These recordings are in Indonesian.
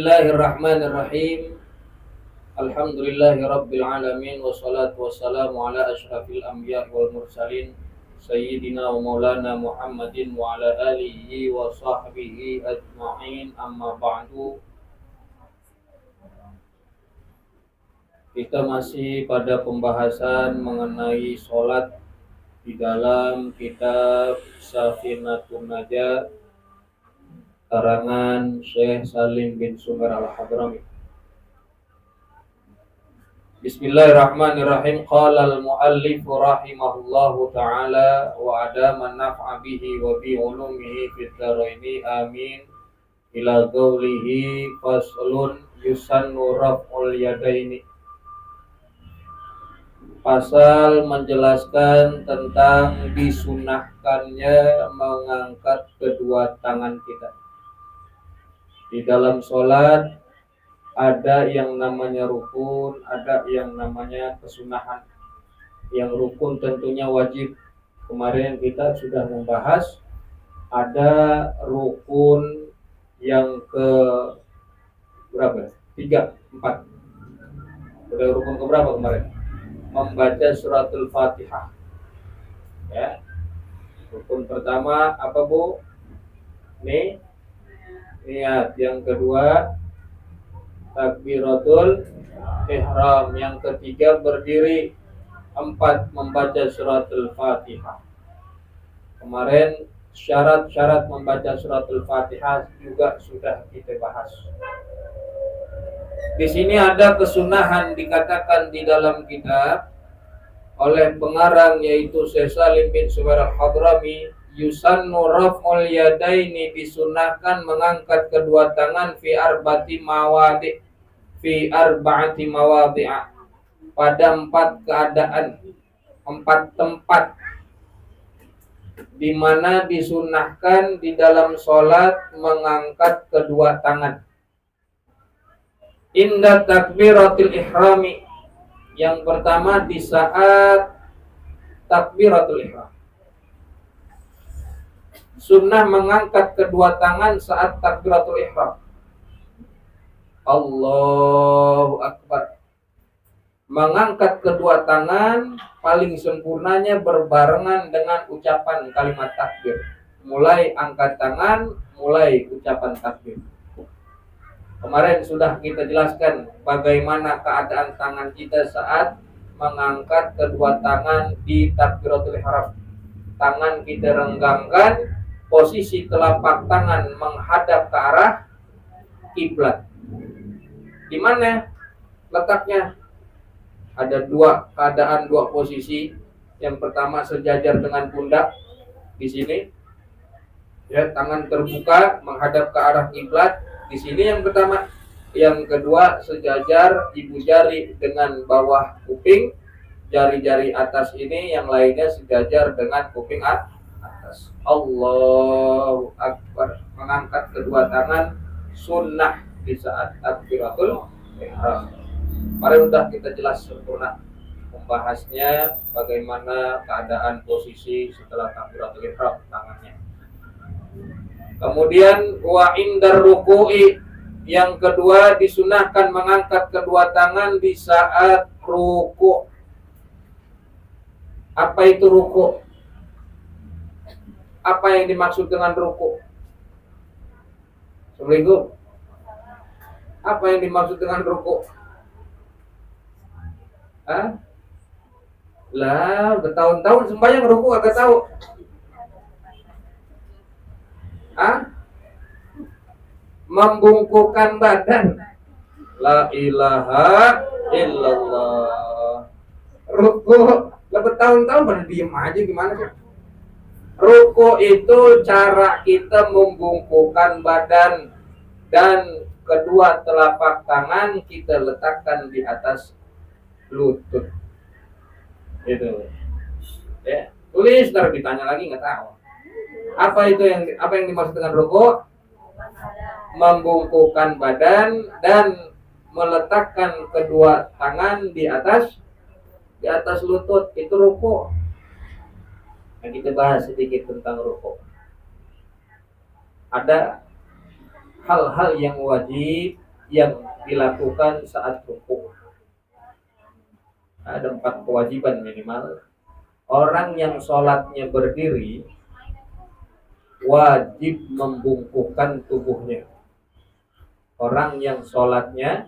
Bismillahirrahmanirrahim. Alhamdulillahirabbil alamin wassalatu wassalamu ala asyrafil anbiya'i wal mursalin sayyidina wa maulana Muhammadin wa ala alihi wa sahbihi ajma'in, amma ba'du. Kita masih pada pembahasan mengenai sholat di dalam kitab Safinatun Najah karangan Syekh Salim bin Sumar Al-Hadrami. Bismillahirrahmanirrahim. Qala al-muallif rahimahullahu ta'ala wa adama naf'a bihi wa bi ulumihi fid dharaini amin. Ila qawlihi faslun yusannu raf'ul yadaini. Pasal menjelaskan tentang disunahkannya mengangkat kedua tangan kita. Di dalam sholat ada yang namanya rukun, ada yang namanya kesunahan. Yang rukun tentunya wajib. Kemarin kita sudah membahas ada rukun yang ke berapa? 3, 4. Sudah rukun ke berapa kemarin? Membaca suratul Fatihah. Ya. Rukun pertama apa, Bu? Niat. Yang kedua takbiratul ihram. Yang ketiga berdiri. 4 membaca suratul Fatihah. Kemarin syarat-syarat membaca suratul Fatihah juga sudah kita bahas. Di sini ada kesunahan dikatakan di dalam kitab oleh pengarang yaitu Syekh Salim bin Sumar Al-Hadrami, yusannu raf'ul yadaini, disunahkan mengangkat kedua tangan fi arba'ati mawadi', pada 4 keadaan, 4 tempat di mana disunahkan di dalam sholat mengangkat kedua tangan. Inda takbiratul ihrami, yang pertama di saat takbiratul ihram. Sunnah mengangkat kedua tangan saat takbiratul ihram. Allahu Akbar. Mengangkat kedua tangan paling sempurnanya berbarengan dengan ucapan kalimat takbir. Mulai angkat tangan, mulai ucapan takbir. Kemarin sudah kita jelaskan bagaimana keadaan tangan kita saat mengangkat kedua tangan di takbiratul ihram. Tangan kita renggangkan, posisi telapak tangan menghadap ke arah kiblat. Di mana letaknya? Ada 2 keadaan, 2 posisi. Yang pertama sejajar dengan pundak di sini. Ya, tangan terbuka menghadap ke arah kiblat. Di sini yang pertama. Yang kedua sejajar ibu jari dengan bawah kuping, jari-jari atas ini yang lainnya sejajar dengan kuping atas. Allahu Akbar. Mengangkat kedua tangan sunnah di saat takbiratul ihram. Mari sudah kita jelas sempurna membahasnya bagaimana keadaan posisi setelah takbiratul ihram tangannya. Kemudian wa indar ruku'i, yang kedua disunahkan mengangkat kedua tangan di saat ruku'. Apa itu ruku'? Apa yang dimaksud dengan ruku'? Assalamualaikum. Apa yang dimaksud dengan ruku'? Lah, bertahun-tahun sembahyang ruku' agak tahu. Membungkukkan badan. La ilaha illallah. Ruku', lah bertahun-tahun pada diem aja gimana sih? Ruku' itu cara kita membungkukkan badan dan kedua telapak tangan kita letakkan di atas lutut. Itu. Ya, tulis ntar ditanya lagi nggak tahu. Apa yang dimaksud dengan ruku'? Membungkukkan badan dan meletakkan kedua tangan di atas lutut, itu ruku'. Nah, kita bahas sedikit tentang ruku'. Ada hal-hal yang wajib yang dilakukan saat rukuk. Ada 4 kewajiban minimal. Orang yang sholatnya berdiri wajib membungkukkan tubuhnya. Orang yang sholatnya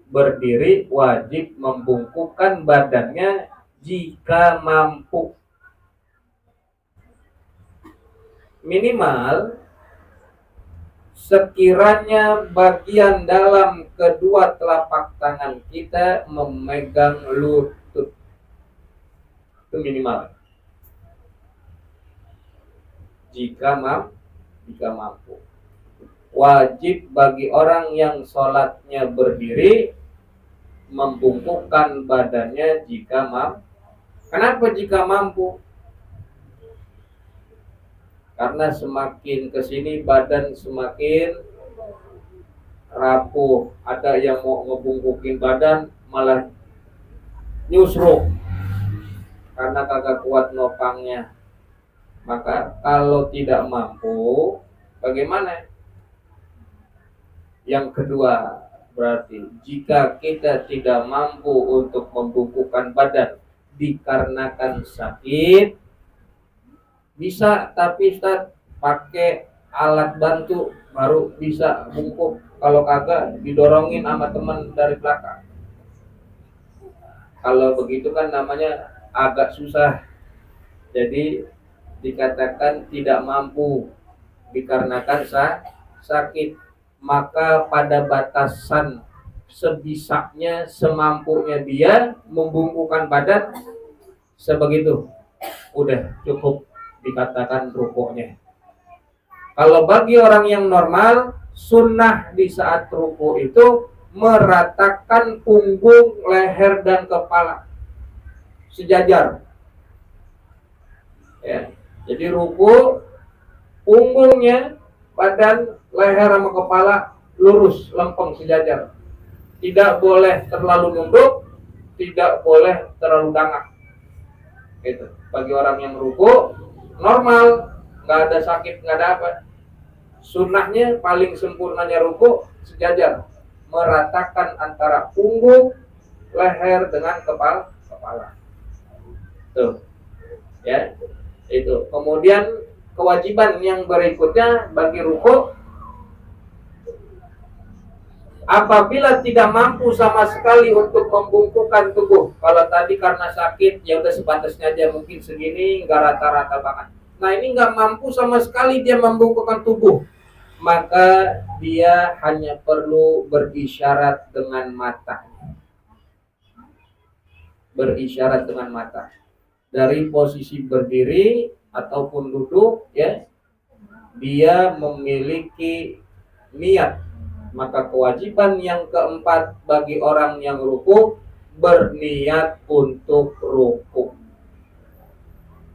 berdiri wajib membungkukkan badannya jika mampu. Minimal sekiranya bagian dalam kedua telapak tangan kita memegang lutut. Itu minimal. Jika mampu. Wajib bagi orang yang sholatnya berdiri membungkukkan badannya jika mampu. Kenapa jika mampu? Karena semakin kesini badan semakin rapuh. Ada yang mau ngebungkukin badan malah nyusruk karena kagak kuat nopangnya. Maka kalau tidak mampu, bagaimana? Yang kedua, berarti jika kita tidak mampu untuk membungkukkan badan dikarenakan sakit, bisa, tapi Ustaz pakai alat bantu baru bisa bungkuk. Kalau kagak didorongin sama teman dari belakang. Kalau begitu kan namanya agak susah. Jadi dikatakan tidak mampu dikarenakan sakit. Maka pada batasan sebisanya, semampunya dia membungkukkan badan sebegitu, udah cukup dikatakan rukuknya. Kalau bagi orang yang normal, sunnah di saat rukuk itu meratakan punggung, leher dan kepala sejajar. Ya. Jadi rukuk, punggungnya, badan, leher sama kepala lurus, lempeng, sejajar. Tidak boleh terlalu nunduk, tidak boleh terlalu dangak. Gitu. Bagi orang yang rukuk normal, nggak ada sakit, nggak ada apa. Sunnahnya paling sempurnanya rukuk sejajar, meratakan antara punggung, leher dengan kepala. Tuh, ya, itu. Kemudian kewajiban yang berikutnya bagi rukuk, apabila tidak mampu sama sekali untuk membungkukkan tubuh. Kalau tadi karena sakit, ya udah sebatasnya aja, mungkin segini, nggak rata-rata banget. Nah ini nggak mampu sama sekali dia membungkukkan tubuh, maka dia hanya perlu berisyarat dengan mata. Berisyarat dengan mata. Dari posisi berdiri ataupun duduk, ya, dia memiliki niat. Maka kewajiban yang keempat bagi orang yang rukuk, berniat untuk rukuk.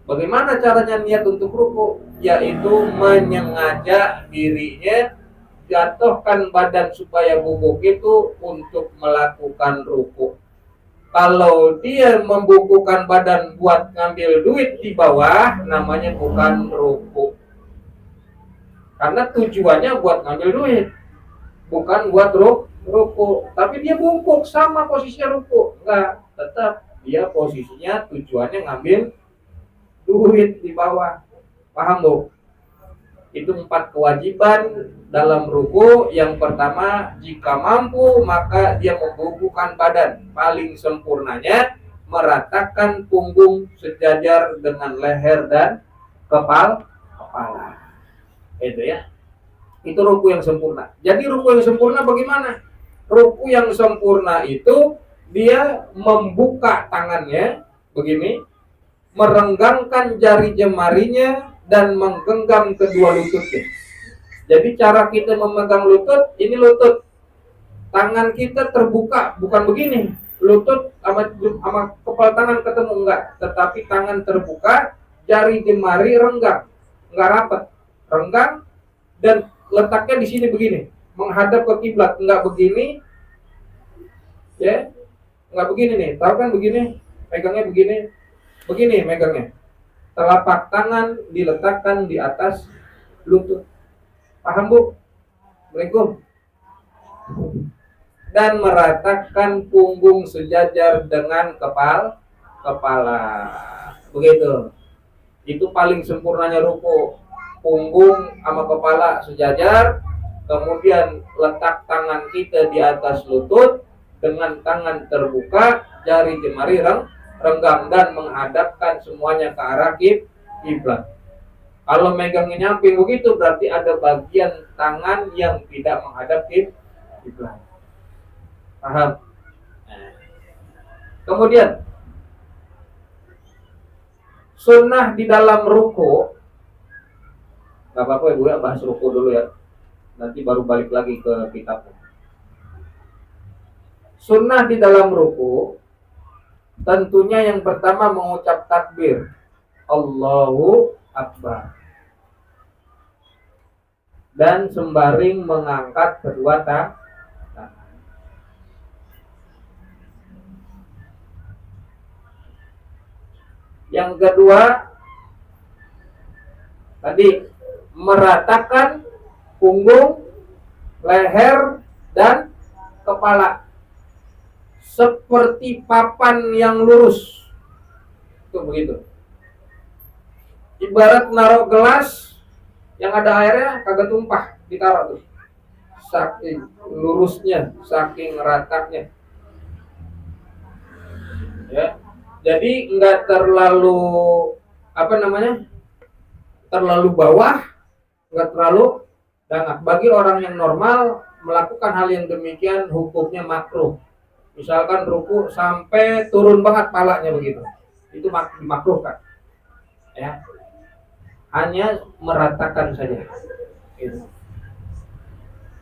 Bagaimana caranya niat untuk rukuk? Yaitu menyengaja dirinya jatuhkan badan supaya bungkuk itu untuk melakukan rukuk. Kalau dia membungkukkan badan buat ngambil duit di bawah, namanya bukan rukuk. Karena tujuannya buat ngambil duit, bukan buat rukuk. Tapi dia bungkuk sama posisinya rukuk. Enggak, tetap dia posisinya tujuannya ngambil duit di bawah. Paham, Bu? Itu 4 kewajiban dalam ruku. Yang pertama, jika mampu maka dia membungkukkan badan. Paling sempurnanya meratakan punggung sejajar dengan leher dan kepala. Itu ya. Itu ruku yang sempurna. Jadi ruku yang sempurna bagaimana? Ruku yang sempurna itu dia membuka tangannya begini, merenggangkan jari jemarinya dan menggenggam kedua lututnya. Jadi cara kita memegang lutut, ini lutut. Tangan kita terbuka, bukan begini. Lutut sama kepala tangan ketemu, enggak. Tetapi tangan terbuka, jari jemari renggang. Enggak rapat. Renggang dan letaknya di sini begini. Menghadap ke kiblat, enggak begini. Ya. Enggak begini nih. Tahu kan begini? Pegangnya begini. Begini megangnya. Telapak tangan diletakkan di atas lutut. Paham, Bu? Assalamualaikum. dan meratakan punggung sejajar dengan kepala. Begitu. Itu paling sempurnanya ruku. Punggung sama kepala sejajar, kemudian letak tangan kita di atas lutut dengan tangan terbuka, jari jemari renggang dan menghadapkan semuanya ke arah kiblat. Kalau megangnya nyamping begitu berarti ada bagian tangan yang tidak menghadap kiblat. Paham? Kemudian sunnah di dalam ruku, nggak apa-apa ibu ya, bahas ruku dulu ya, nanti baru balik lagi ke kitabnya. Sunnah di dalam ruku tentunya yang pertama mengucap takbir Allahu Akbar dan sembaring mengangkat kedua tangan. Yang kedua tadi meratakan punggung, leher, dan kepala seperti papan yang lurus. Itu begitu. Ibarat naruh gelas yang ada airnya kagak tumpah, ditaruh tuh. Saking lurusnya, saking ratanya. Ya. Jadi enggak terlalu terlalu bawah, enggak terlalu dangak. Bagi orang yang normal melakukan hal yang demikian hukumnya makruh. Misalkan ruku sampai turun banget palanya begitu, itu dimakruhkan. Ya, hanya meratakan saja. Gitu.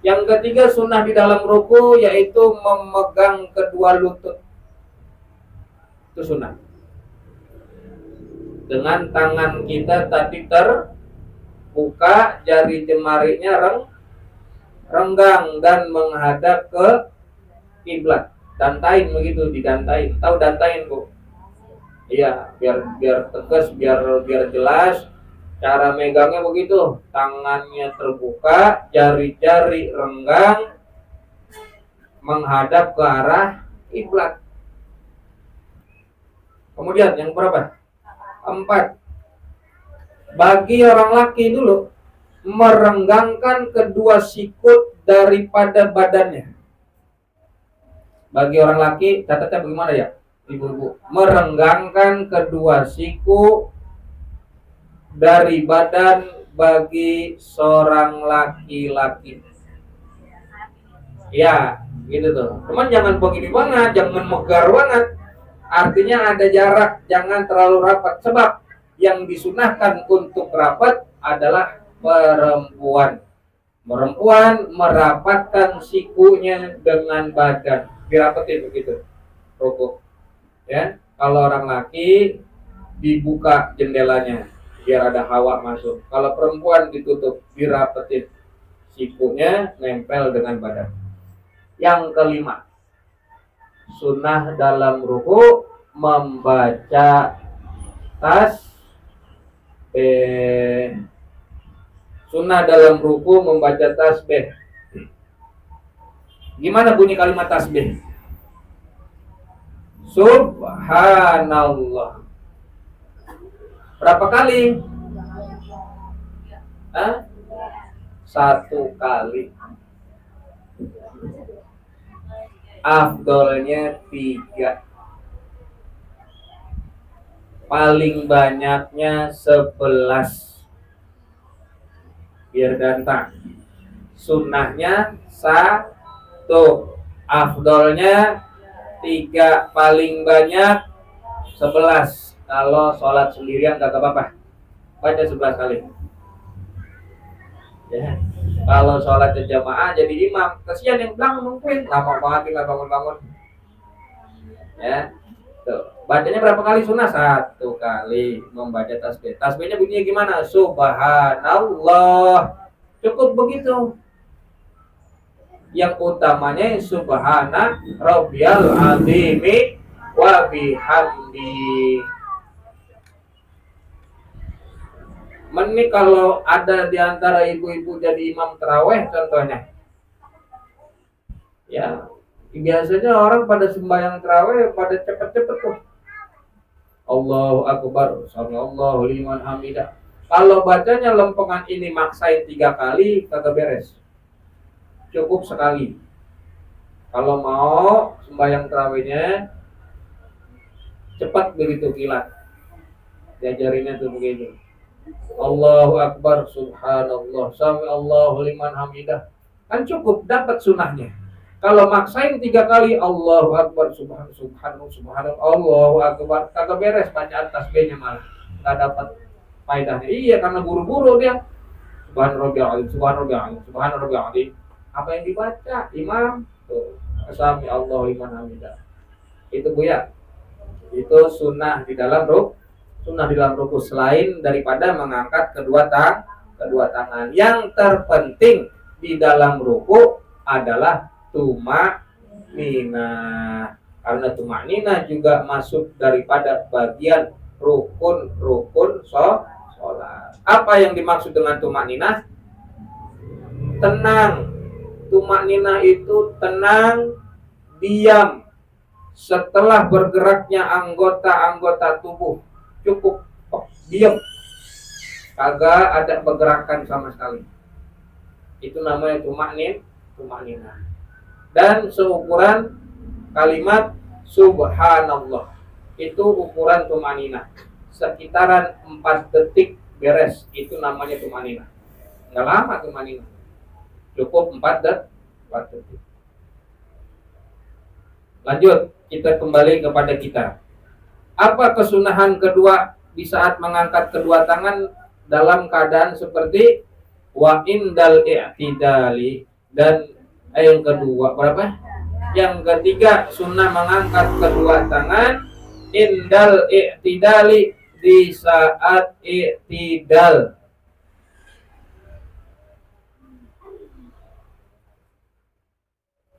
Yang ketiga sunnah di dalam ruku yaitu memegang kedua lutut. Itu sunnah. Dengan tangan kita tadi terbuka, jari jemarinya renggang dan menghadap ke kiblat. Dantain begitu, didantain. Tahu dantain, Bu? Iya, biar tegas, biar jelas. Cara megangnya begitu, tangannya terbuka, jari-jari renggang menghadap ke arah kiblat. Kemudian yang berapa? 4. Bagi orang laki dulu merenggangkan kedua sikut daripada badannya. Bagi orang laki catatnya bagaimana ya, ibu-ibu? Merenggangkan kedua siku dari badan bagi seorang laki-laki. Ya, gitu tuh. Cuman jangan begini banget, jangan megar banget. Artinya ada jarak, jangan terlalu rapat. Sebab yang disunahkan untuk rapat adalah perempuan. Perempuan merapatkan sikunya dengan badan. Dirapetin begitu. Ruku. Ya, kalau orang laki dibuka jendelanya biar ada hawa masuk. Kalau perempuan ditutup, dirapetin. Sikunya nempel dengan badan. Yang kelima, sunnah dalam ruku membaca tasbih. Sunnah dalam ruku membaca tasbih. Gimana bunyi kalimat tasbih? Subhanallah. Berapa kali? 1 kali. Afdolnya 3. Paling banyaknya 11. Biar ganteng. Sunnahnya 1. Afdolnya 3. Paling banyak 11. Kalau sholat sendirian gak apa-apa, baca 11 kali. Ya. Kalau sholat jamaah jadi imam, kasihan yang belakang mungkin lama banget nggak bangun-bangun. Ya, tuh. Bacanya berapa kali sunnah? 1 kali membaca tasbih. Tasbihnya bunyinya gimana? Subhanallah. Cukup begitu. Yang utamanya subhana rabbiyal azimi wa bihamdi. Ini kalau ada di antara ibu-ibu jadi imam tarawih contohnya, ya Biasanya orang pada sembahyang tarawih pada cepet-cepet tuh. Allahu Akbar, Allahu liman hamidah. Kalau bacanya lempengan ini maksain 3 kali kagak beres. Cukup sekali. Kalau mau sembahyang tarawihnya cepat begitu kilat. Diajarinnya tuh begitu. Allahu Akbar, Subhanallah, Sami Allahu liman hamidah. Kan cukup dapat sunahnya. Kalau maksain 3 kali Allahu Akbar, Subhanallah, Allahu Akbar, kagak beres bacaan tasbihnya malah. Enggak dapat faedahnya. Iya, karena buru-buru dia. Subhanallah, Subhanallah. Apa yang dibaca imam? Tuh, Sami Allahu liman hamidah. Itu Bu ya. Itu sunnah di dalam ruku selain daripada mengangkat kedua tangan. Yang terpenting di dalam ruku adalah tumakninah. Karena tumakninah juga masuk daripada bagian rukun sholat. Apa yang dimaksud dengan tumakninah? Tenang. Tumakninah itu tenang, diam. Setelah bergeraknya anggota-anggota tubuh, cukup diam, kagak ada pergerakan sama sekali. Itu namanya tumakninah. Dan seukuran kalimat subhanallah, itu ukuran tumakninah. Sekitaran 4 detik beres, itu namanya tumakninah. Nggak lama tumakninah, cukup 4 detik. Lanjut, kita kembali kepada kita. Apa kesunahan kedua di saat mengangkat kedua tangan dalam keadaan seperti wa indal i'tidali, dan yang kedua berapa? Yang ketiga sunnah mengangkat kedua tangan indal i'tidali, di saat i'tidal.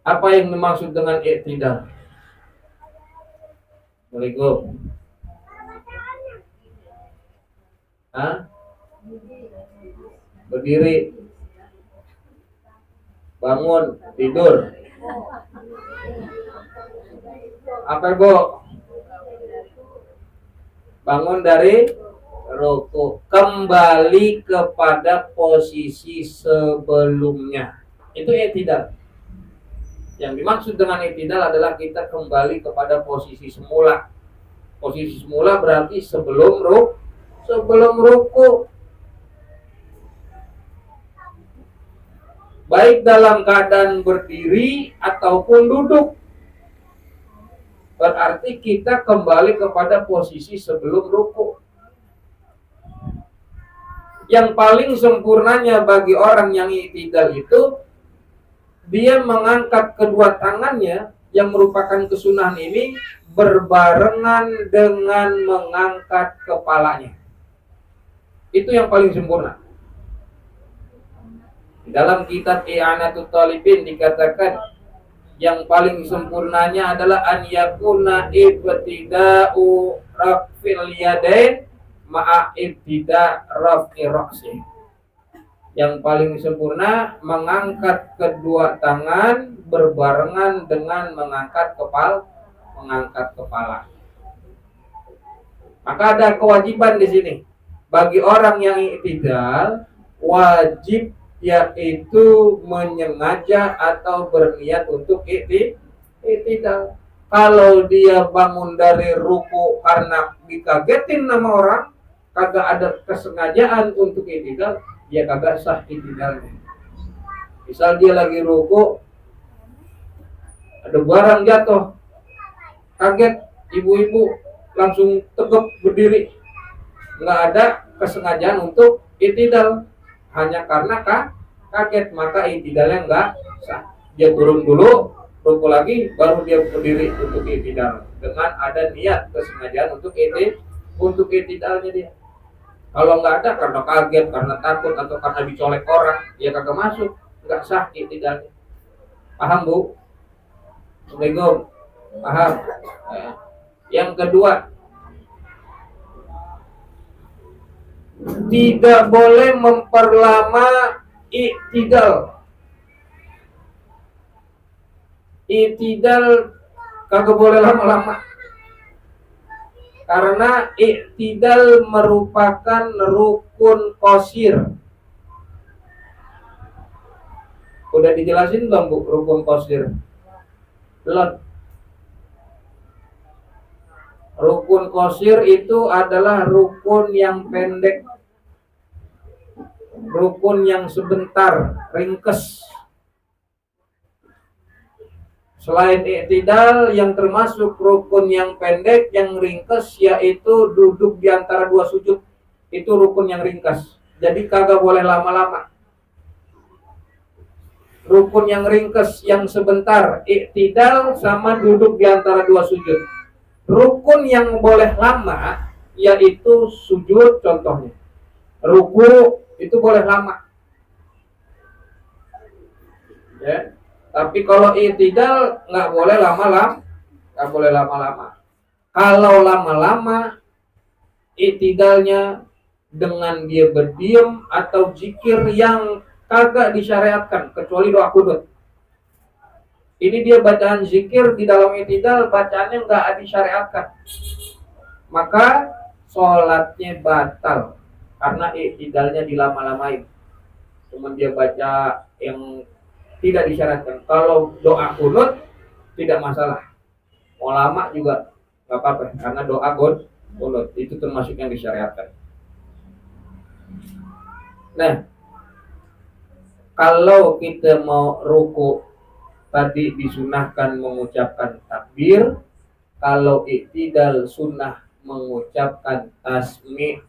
Apa yang dimaksud dengan i'tidal? Assalamualaikum. Berdiri, bangun, tidur. Apa Bu? Bangun dari ruku, kembali kepada posisi sebelumnya. Itu i'tidal. Yang dimaksud dengan i'tidal adalah kita kembali kepada posisi semula. Posisi semula berarti sebelum ruku. Baik dalam keadaan berdiri ataupun duduk. Berarti kita kembali kepada posisi sebelum ruku. Yang paling sempurnanya bagi orang yang i'tidal itu, dia mengangkat kedua tangannya yang merupakan kesunahan ini berbarengan dengan mengangkat kepalanya. Itu yang paling sempurna. Dalam kitab I'anatul Talibin dikatakan yang paling sempurnanya adalah an yakuna ibtida'u raf'il yadain ma'a ibtida' raf'i ra'si. Yang paling sempurna mengangkat kedua tangan berbarengan dengan mengangkat kepala. Maka ada kewajiban di sini bagi orang yang i'tidal, wajib yaitu menyengaja atau berniat untuk i'tidal. Kalau dia bangun dari ruku karena dikagetin sama orang, kagak ada kesengajaan untuk i'tidal, dia kagak sah i'tidalnya. Misal dia lagi ruku, ada barang jatuh, kaget, ibu-ibu langsung tegap berdiri, nggak ada kesengajaan untuk i'tidal, hanya karena kaget, maka i'tidalnya nggak sah. Dia turun dulu, ruku lagi, baru dia berdiri untuk i'tidal dengan ada niat kesengajaan untuk i'tidalnya dia. Kalau nggak ada karena kaget, karena takut, atau karena dicolek orang, ya kagak masuk, nggak sah i'tidalnya. Paham Bu? Assalamualaikum. Paham? Ya. Yang kedua, tidak boleh memperlama i'tidal. I'tidal kagak boleh lama-lama. Karena i'tidal merupakan rukun qasir. Udah dijelasin belum Bu rukun qasir? Belum. Rukun qasir itu adalah rukun yang pendek. Rukun yang sebentar, ringkes. Selain i'tidal yang termasuk rukun yang pendek, yang ringkes, yaitu duduk di antara dua sujud. Itu rukun yang ringkas. Jadi kagak boleh lama-lama. Rukun yang ringkes, yang sebentar, i'tidal sama duduk di antara dua sujud. Rukun yang boleh lama, yaitu sujud contohnya. Ruku itu boleh lama. Ya. Tapi kalau i'tidal nggak boleh lama-lama, nggak boleh lama-lama. Kalau lama-lama, i'tidalnya dengan dia berdiam atau zikir yang kagak disyariatkan kecuali doa qunut. Ini dia bacaan zikir di dalam i'tidal bacaannya nggak disyariatkan, maka sholatnya batal karena i'tidalnya dilama-lamain. Cuman dia baca yang tidak disyaratkan. Kalau doa qunut tidak masalah. Mau lama juga nggak apa-apa karena doa qunut itu termasuk yang disyariatkan. Nah, kalau kita mau ruku tadi disunahkan mengucapkan takbir. Kalau i'tidal sunnah mengucapkan tasmi'.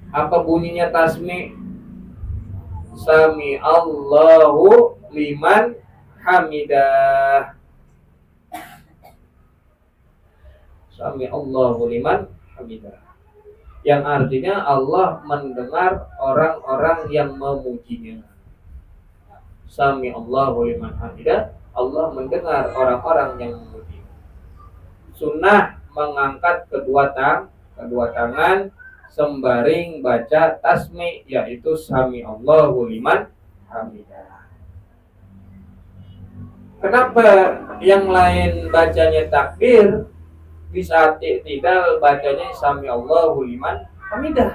Apa bunyinya tasmi'? Sami Allahu liman hamidah. Sami Allahu liman hamidah. Yang artinya Allah mendengar orang-orang yang memujinya. Sami Allahu liman hamidah. Allah mendengar orang-orang yang memujinya. Sunnah mengangkat kedua tangan sembaring baca tasmi, yaitu Sami Allahu liman hamidah. Kenapa yang lain bacanya takbir, di saat i'tidal bacanya Sami Allahu liman hamidah?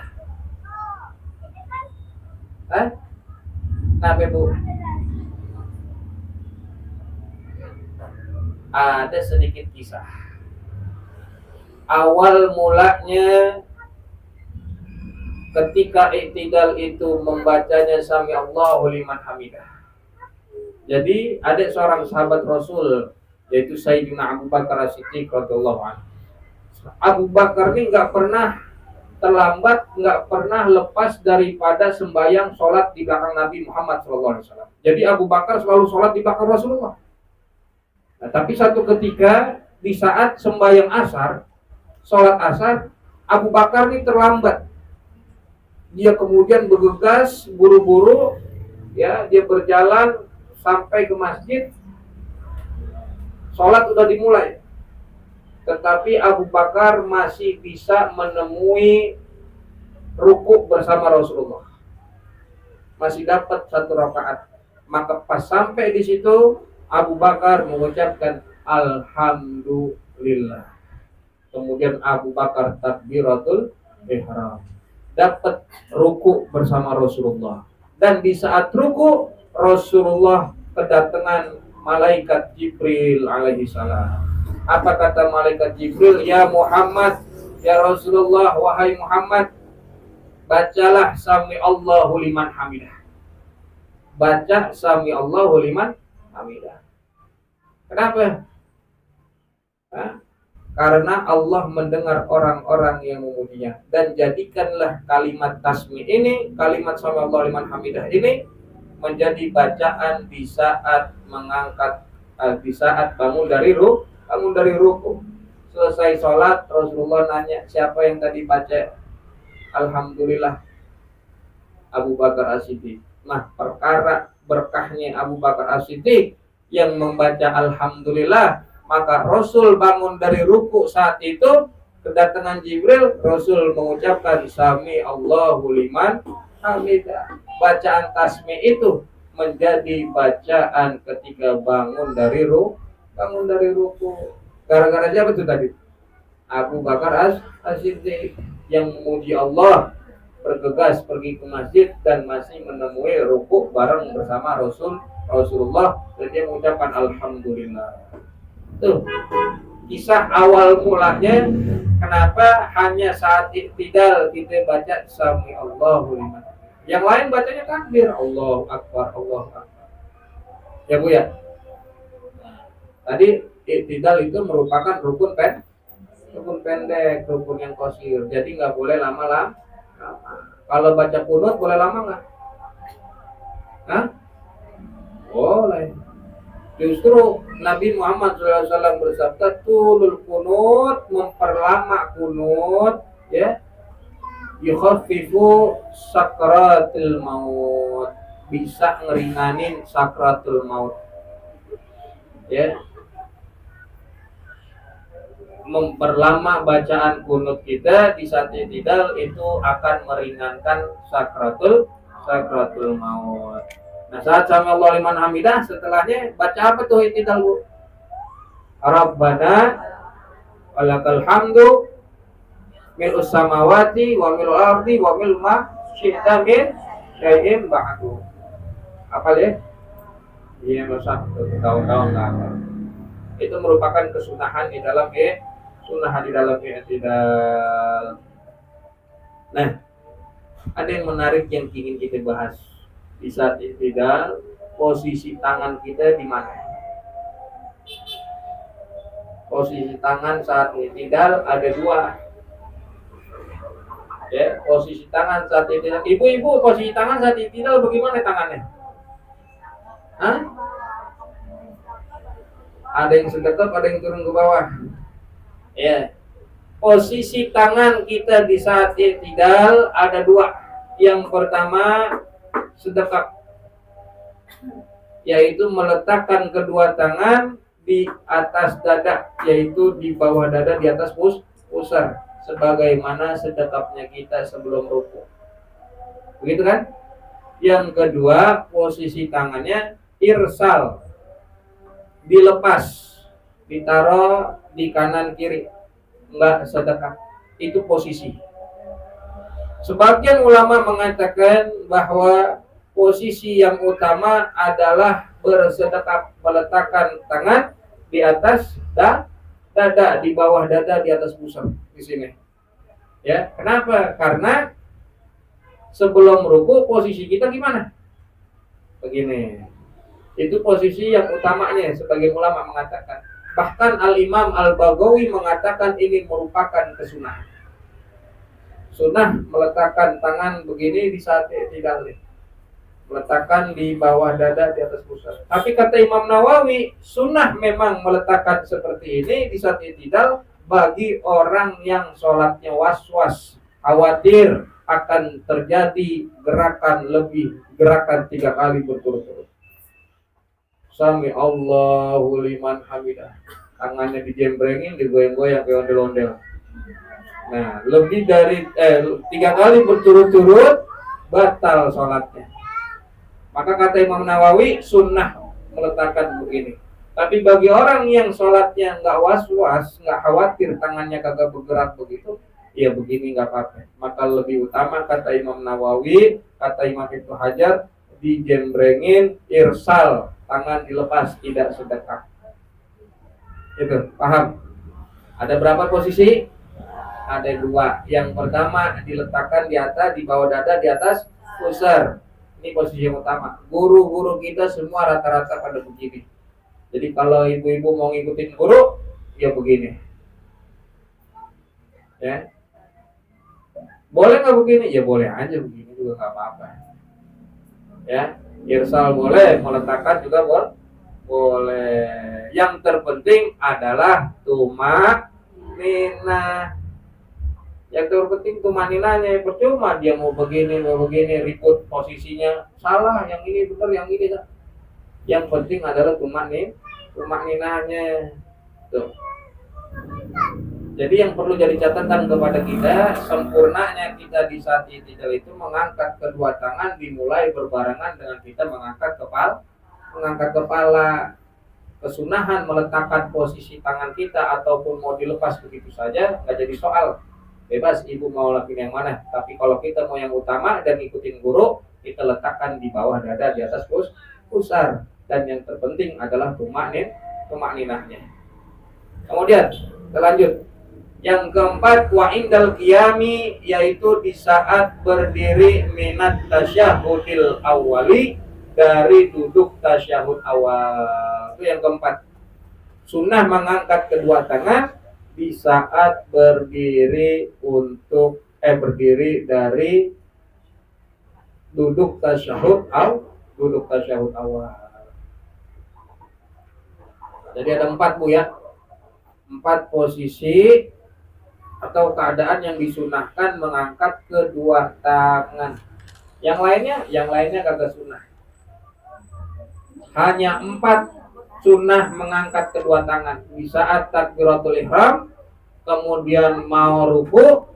Kenapa Bu? Ada sedikit kisah. Awal mulanya ketika i'tidal itu membacanya Sami Allahu liman hamidah. Jadi ada seorang sahabat Rasul yaitu Sayyidina Abu Bakar As-Siddiq radhiyallahu anhu. Abu Bakar ini nggak pernah terlambat, nggak pernah lepas daripada sembahyang sholat di belakang Nabi Muhammad SAW. Jadi Abu Bakar selalu sholat di belakang Rasulullah. Nah, tapi satu ketika di saat sembahyang asar, sholat asar, Abu Bakar ini terlambat. Dia kemudian bergegas buru-buru, ya, dia berjalan sampai ke masjid. Sholat sudah dimulai, tetapi Abu Bakar masih bisa menemui ruku bersama Rasulullah, masih dapat satu rakaat. Maka pas sampai di situ, Abu Bakar mengucapkan Alhamdulillah. Kemudian Abu Bakar takbiratul ihram, dapat ruku bersama Rasulullah. Dan di saat ruku, Rasulullah kedatangan malaikat Jibril alaihi salam. Apa kata malaikat Jibril? Ya Muhammad, ya Rasulullah, wahai Muhammad, bacalah Sami Allahu liman hamidah. Baca Sami Allahu liman hamidah. Kenapa? Karena Allah mendengar orang-orang yang memujinya. Dan jadikanlah kalimat tasmi ini, kalimat Sami Allahu liman hamidah ini menjadi bacaan di saat mengangkat, di saat bangun dari ruku. Selesai sholat, Rasulullah nanya, siapa yang tadi baca Alhamdulillah? Abu Bakar As-Siddiq. Nah, perkara berkahnya Abu Bakar As-Siddiq yang membaca Alhamdulillah, maka Rasul bangun dari ruku saat itu, kedatangan Jibril, Rasul mengucapkan Sami Allahu liman hamidah. Bacaan tasmi itu menjadi bacaan ketika bangun dari ruku. Gara-gara siapa itu tadi? Abu Bakar As-Siddiq yang memuji Allah, bergegas pergi ke masjid dan masih menemui ruku bareng bersama Rasulullah dan dia mengucapkan alhamdulillah. Tuh kisah awal mulanya kenapa hanya saat iktidal kita baca sami Allahu liman. Yang lain bacanya takbir, Allahu Akbar, Allahu Akbar. Ya Bu ya. Tadi iktidal itu merupakan rukun pendek, rukun yang qasir. Jadi nggak boleh lama-lama. Kalau baca kunut boleh lama nggak? Hah? Boleh. Justru Nabi Muhammad SAW bersabda, tulul kunut, memperlama kunut, ya, yukhaffifu sakratil maut, bisa ngeringanin sakratul maut, ya. Memperlama bacaan kunut kita di saat i'tidal itu akan meringankan sakratul maut. Nah, saat sami Allahu liman hamidah setelahnya baca apa tuh i'tidal Bu? Rabbana walakal hamdu mil'us samawati wa mil'ul ardi wa mil ma syi'ta min syai'in ba'du. Hafal ya? Iya, masa tahun-tahun enggak hafal. Itu merupakan kesunahan di dalam i'tidal. Nah, ada yang menarik yang ingin kita bahas. Di saat i'tidal, posisi tangan kita di mana? Posisi tangan saat i'tidal ada dua. Ya, posisi tangan saat i'tidal. Ibu-ibu, posisi tangan saat i'tidal bagaimana tangannya? Hah? Ada yang sedekap, ada yang turun ke bawah. Ya. Posisi tangan kita di saat i'tidal ada dua. Yang pertama sedekap, yaitu meletakkan kedua tangan di atas dada, yaitu di bawah dada di atas pusar, sebagaimana sedekapnya kita sebelum ruku. Begitu kan? Yang kedua, posisi tangannya irsal, dilepas, ditaruh di kanan kiri, enggak sedekap. Itu posisi. Sebagian ulama mengatakan bahwa posisi yang utama adalah bersedekap, meletakkan tangan di atas dada, di bawah dada, di atas pusar di sini. Ya, kenapa? Karena sebelum ruku posisi kita gimana? Begini. Itu posisi yang utamanya, sebagian ulama mengatakan. Bahkan Al-Imam Al-Baghawi mengatakan ini merupakan kesunahan. Sunnah meletakkan tangan begini di saat i'tidal, meletakkan di bawah dada, di atas pusar. Tapi kata Imam Nawawi, sunnah memang meletakkan seperti ini di saat i'tidal bagi orang yang sholatnya was-was, khawatir akan terjadi gerakan 3 kali berturut-turut. Sami Allahu liman hamidah. Tangannya dijembrengin, digoyang-goyang kayak ondel-ondel. Nah, lebih dari 3 kali berturut-turut batal sholatnya. Maka kata Imam Nawawi, sunnah meletakkan begini. Tapi bagi orang yang sholatnya nggak was-was, nggak khawatir tangannya kagak bergerak begitu, ya begini nggak apa-apa. Maka lebih utama kata Imam Nawawi, kata Imam Ibnu Hajar, dijembrengin, irsal, tangan dilepas, tidak sedekap. Itu, paham? Ada berapa posisi? Ada 2. Yang pertama diletakkan di atas, di bawah dada, di atas pusar. Ini posisi yang utama. Guru-guru kita semua rata-rata pada begini. Jadi kalau ibu-ibu mau ngikutin guru, ya begini. Ya. Boleh nggak begini? Ya boleh aja begini juga nggak apa-apa. Ya, irsal boleh, meletakkan juga boleh. Yang terpenting adalah tumakninah. Yang terpenting tumaninanya, percuma dia mau begini ribut posisinya, salah, yang ini benar, yang ini salah. Yang penting adalah tumakninahnya. Tuh. Jadi yang perlu jadi catatan kepada kita, sempurnanya kita di saat i'tidal itu mengangkat kedua tangan dimulai berbarengan dengan kita mengangkat kepala. Mengangkat kepala, kesunahan meletakkan posisi tangan kita ataupun mau dilepas begitu saja nggak jadi soal. Bebas ibu mau lakuin yang mana. Tapi kalau kita mau yang utama dan ikutin guru, kita letakkan di bawah dada di atas pusar. Dan yang terpenting adalah tumakninahnya. Kemudian kita lanjut. Yang keempat, wa indal qiyami, yaitu di saat berdiri minat tasyahudil awali, dari duduk tasyahud awal. Itu yang keempat. Sunnah mengangkat kedua tangan di saat berdiri dari duduk tasyahud awal. Jadi ada 4 Bu ya. 4 posisi atau keadaan yang disunahkan mengangkat kedua tangan. Yang lainnya kagak sunnah. Hanya 4 sunnah mengangkat kedua tangan di saat takbiratul ihram, kemudian mau ruku,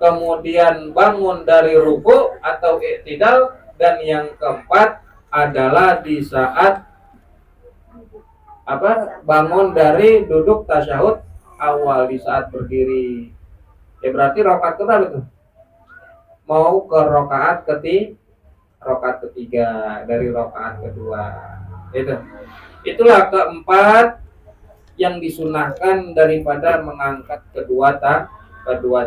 kemudian bangun dari ruku atau i'tidal, dan yang keempat adalah di saat bangun dari duduk tasyahud awal, di saat berdiri. Ya berarti rakaat keberapa tuh? Mau ke rakaat ketiga dari rakaat kedua. Itulah keempat yang disunahkan daripada mengangkat kedua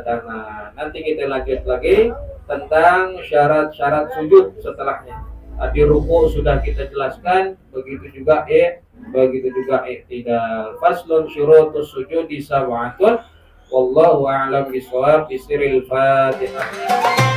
tangan. Nanti kita lanjut lagi tentang syarat-syarat sujud setelahnya. Tadi ruku sudah kita jelaskan, begitu juga i'tidal. Faslun syurutus sujudi sab'atun. Wallahu a'lam bishawab. Bisiril Fatihah.